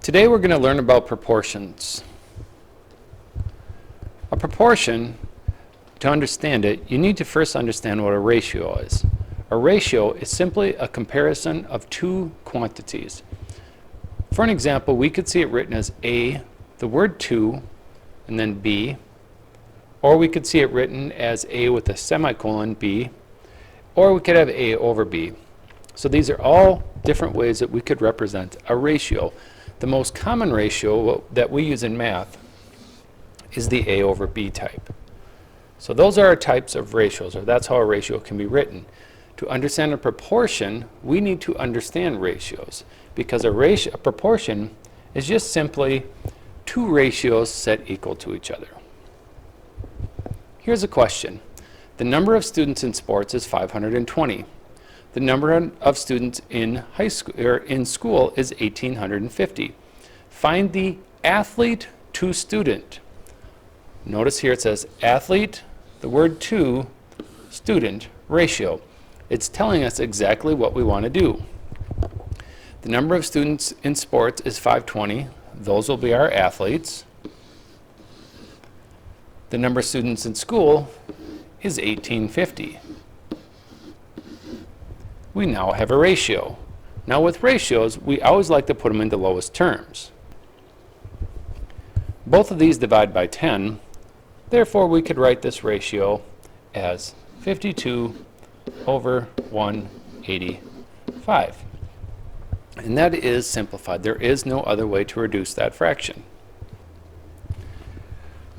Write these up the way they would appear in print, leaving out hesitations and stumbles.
Today we're going to learn about proportions. A proportion, to understand it, you need to first understand what a ratio is. A ratio is simply a comparison of two quantities. For an example, we could see it written as A, the word 2, and then B, or we could see it written as A with a semicolon, B, or we could have A over B. So these are all different ways that we could represent a ratio. The most common ratio that we use in math is the A over B type. So those are our types of ratios, or that's how a ratio can be written. To understand a proportion, we need to understand ratios, because a proportion is just simply two ratios set equal to each other. Here's a question. The number of students in sports is 520. The number of students in high school or in school is 1,850. Find the athlete to student. Notice here it says athlete, the word to, student, ratio. It's telling us exactly what we want to do. The number of students in sports is 520. Those will be our athletes. The number of students in school is 1,850. We now have a ratio. Now with ratios, we always like to put them into lowest terms. Both of these divide by 10. Therefore, we could write this ratio as 52 over 185. And that is simplified. There is no other way to reduce that fraction.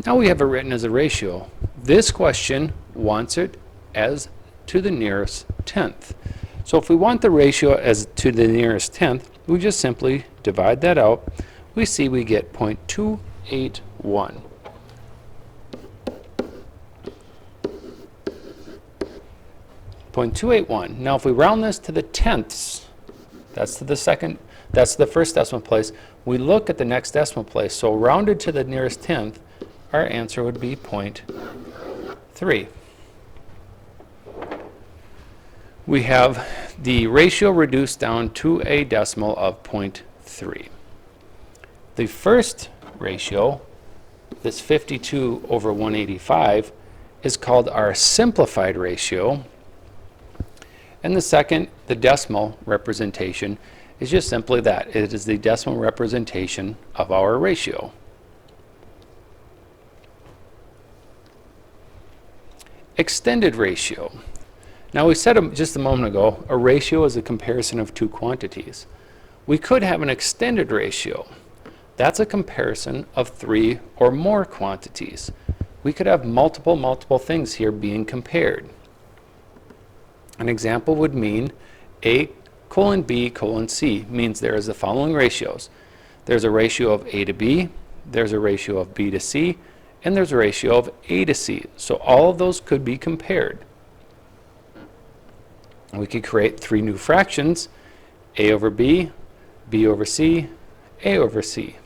Now we have it written as a ratio. This question wants it as to the nearest tenth. So if we want the ratio as to the nearest tenth, we just simply divide that out. We see we get 0.281. Now if we round this to the tenths, that's to the first decimal place, we look at the next decimal place. So rounded to the nearest tenth, our answer would be 0.3. We have the ratio reduced down to a decimal of 0.3. The first ratio, this 52 over 185, is called our simplified ratio. And the second, the decimal representation, is just simply that. It is the decimal representation of our ratio. Extended ratio. Now we said just a moment ago, a ratio is a comparison of two quantities. We could have an extended ratio. That's a comparison of three or more quantities. We could have multiple things here being compared. An example would mean A colon B colon C means there is the following ratios. There's a ratio of A to B, there's a ratio of B to C, and there's a ratio of A to C. So all of those could be compared. We could create three new fractions, A over B, B over C, A over C.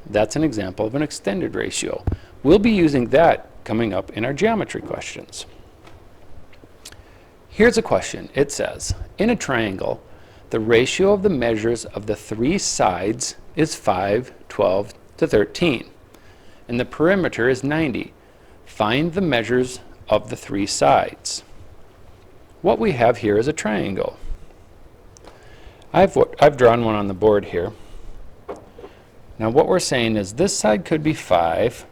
That's an example of an extended ratio. We'll be using that coming up in our geometry questions. Here's a question. It says, in a triangle, the ratio of the measures of the three sides is 5, 12 to 13, and the perimeter is 90. Find the measures of the three sides. What we have here is a triangle. I've drawn one on the board here. Now what we're saying is this side could be 5,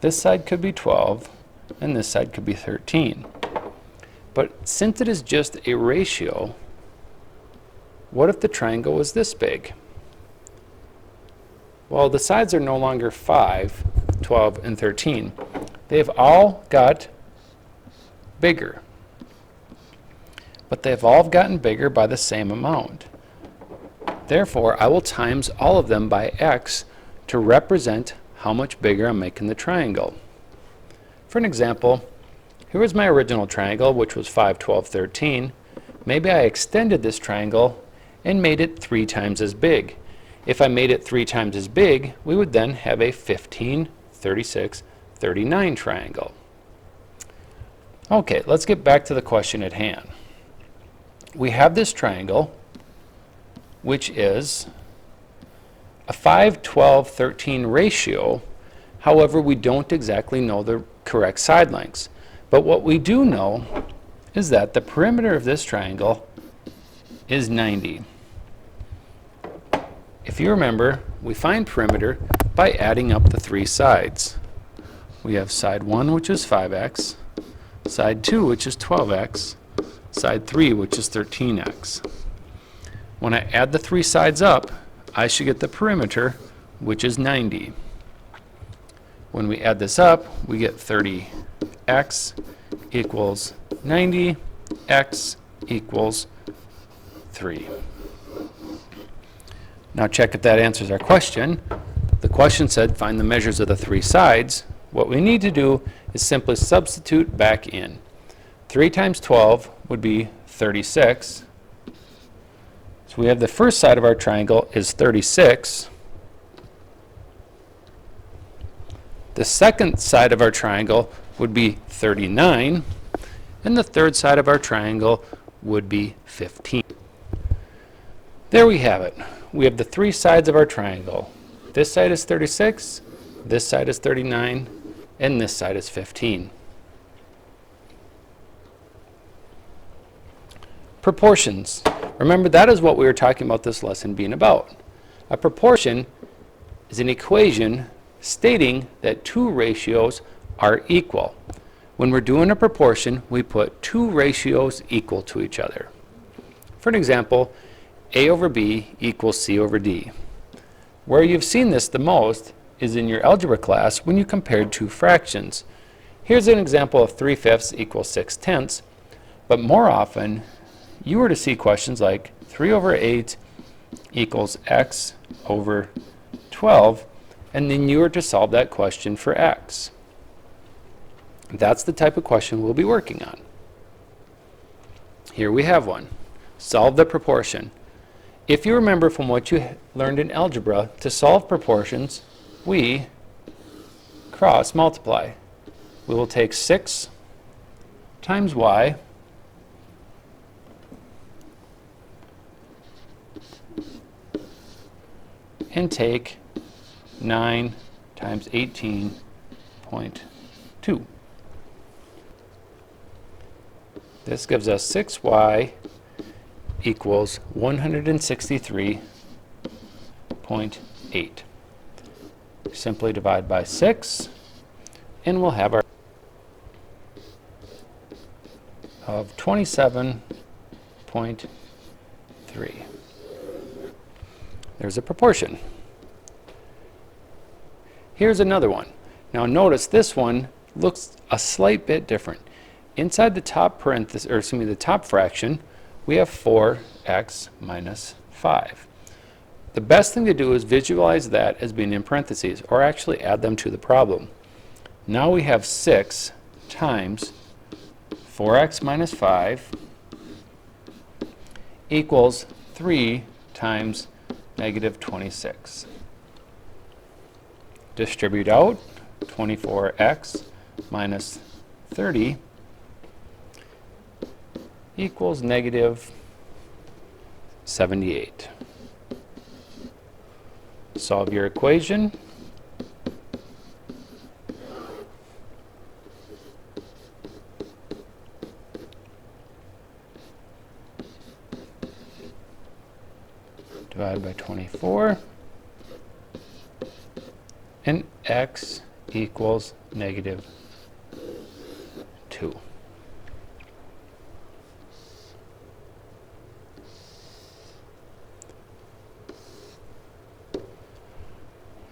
this side could be 12, and this side could be 13. But since it is just a ratio, what if the triangle was this big? Well, the sides are no longer 5, 12, and 13. They've all got bigger. But they've all gotten bigger by the same amount. Therefore, I will times all of them by x to represent how much bigger I'm making the triangle. For an example, here was my original triangle, which was 5, 12, 13. Maybe I extended this triangle and made it 3 times as big. If I made it 3 times as big, we would then have a 15, 36, 39 triangle. Okay, let's get back to the question at hand. We have this triangle, which is a 5, 12, 13 ratio. However, we don't exactly know the correct side lengths. But what we do know is that the perimeter of this triangle is 90. If you remember, we find perimeter by adding up the three sides. We have side 1, which is 5x, side 2, which is 12x, side 3, which is 13x. When I add the three sides up, I should get the perimeter, which is 90. When we add this up, we get 30x equals 90, x equals 3. Now check if that answers our question. The question said find the measures of the three sides. What we need to do is simply substitute back in. 3 times 12 would be 36. So we have the first side of our triangle is 36. The second side of our triangle would be 39. And the third side of our triangle would be 15. There we have it. We have the three sides of our triangle. This side is 36, this side is 39, and this side is 15. Proportions. Remember, that is what we were talking about this lesson being about. A proportion is an equation stating that two ratios are equal. When we're doing a proportion, we put two ratios equal to each other. For an example, A over B equals C over D. Where you've seen this the most is in your algebra class when you compared two fractions. Here's an example of 3/5 equals 6/10, but more often you were to see questions like 3 over 8 equals x over 12, and then you were to solve that question for x. That's the type of question we'll be working on. Here we have one. Solve the proportion. If you remember from what you learned in algebra, to solve proportions, we cross multiply. We will take 6 times y and take 9 times 18.2. This gives us 6y equals 163.8. Simply divide by 6, and we'll have our of 27.3. There's a proportion. Here's another one. Now notice this one looks a slight bit different. Inside the top parenthesis, or excuse me, the top fraction, we have 4x minus 5. The best thing to do is visualize that as being in parentheses, or actually add them to the problem. Now we have 6 times 4x minus 5 equals 3 times negative 26. Distribute out 24x minus 30 equals negative 78. Solve your equation. Divide by 24. And x equals negative 2.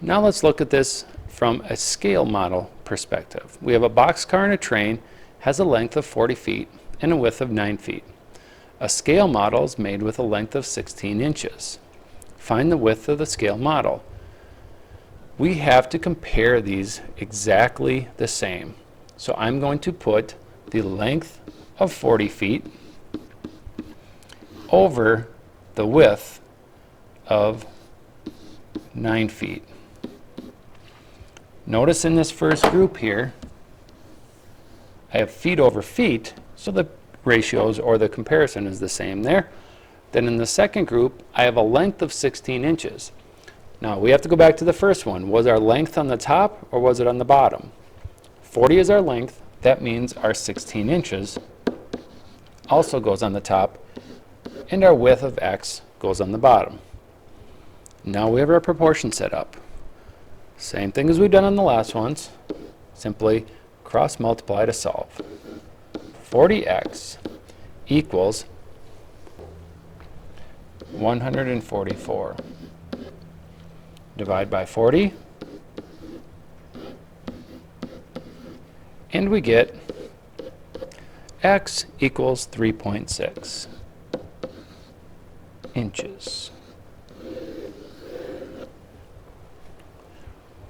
Now let's look at this from a scale model perspective. We have a boxcar and a train, has a length of 40 feet and a width of 9 feet. A scale model is made with a length of 16 inches. Find the width of the scale model. We have to compare these exactly the same. So I'm going to put the length of 40 feet over the width of 9 feet. Notice in this first group here, I have feet over feet, so the ratios or the comparison is the same there. Then in the second group, I have a length of 16 inches. Now we have to go back to the first one. Was our length on the top or was it on the bottom? 40 is our length. That means our 16 inches also goes on the top, and our width of x goes on the bottom. Now we have our proportion set up. Same thing as we've done on the last ones. Simply cross multiply to solve. 40x equals 144. Divide by 40, and we get x equals 3.6 inches.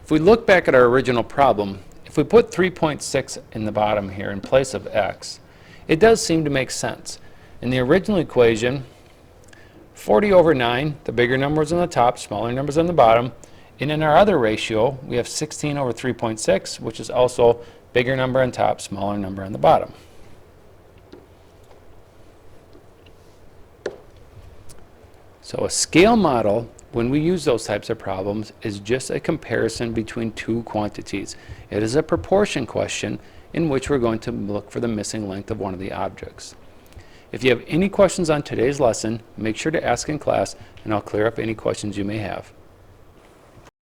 If we look back at our original problem, if we put 3.6 in the bottom here in place of x, it does seem to make sense. In the original equation, 40 over 9, the bigger numbers on the top, smaller numbers on the bottom. And in our other ratio, we have 16 over 3.6, which is also bigger number on top, smaller number on the bottom. So a scale model, when we use those types of problems, is just a comparison between two quantities. It is a proportion question in which we're going to look for the missing length of one of the objects. If you have any questions on today's lesson, make sure to ask in class, and I'll clear up any questions you may have.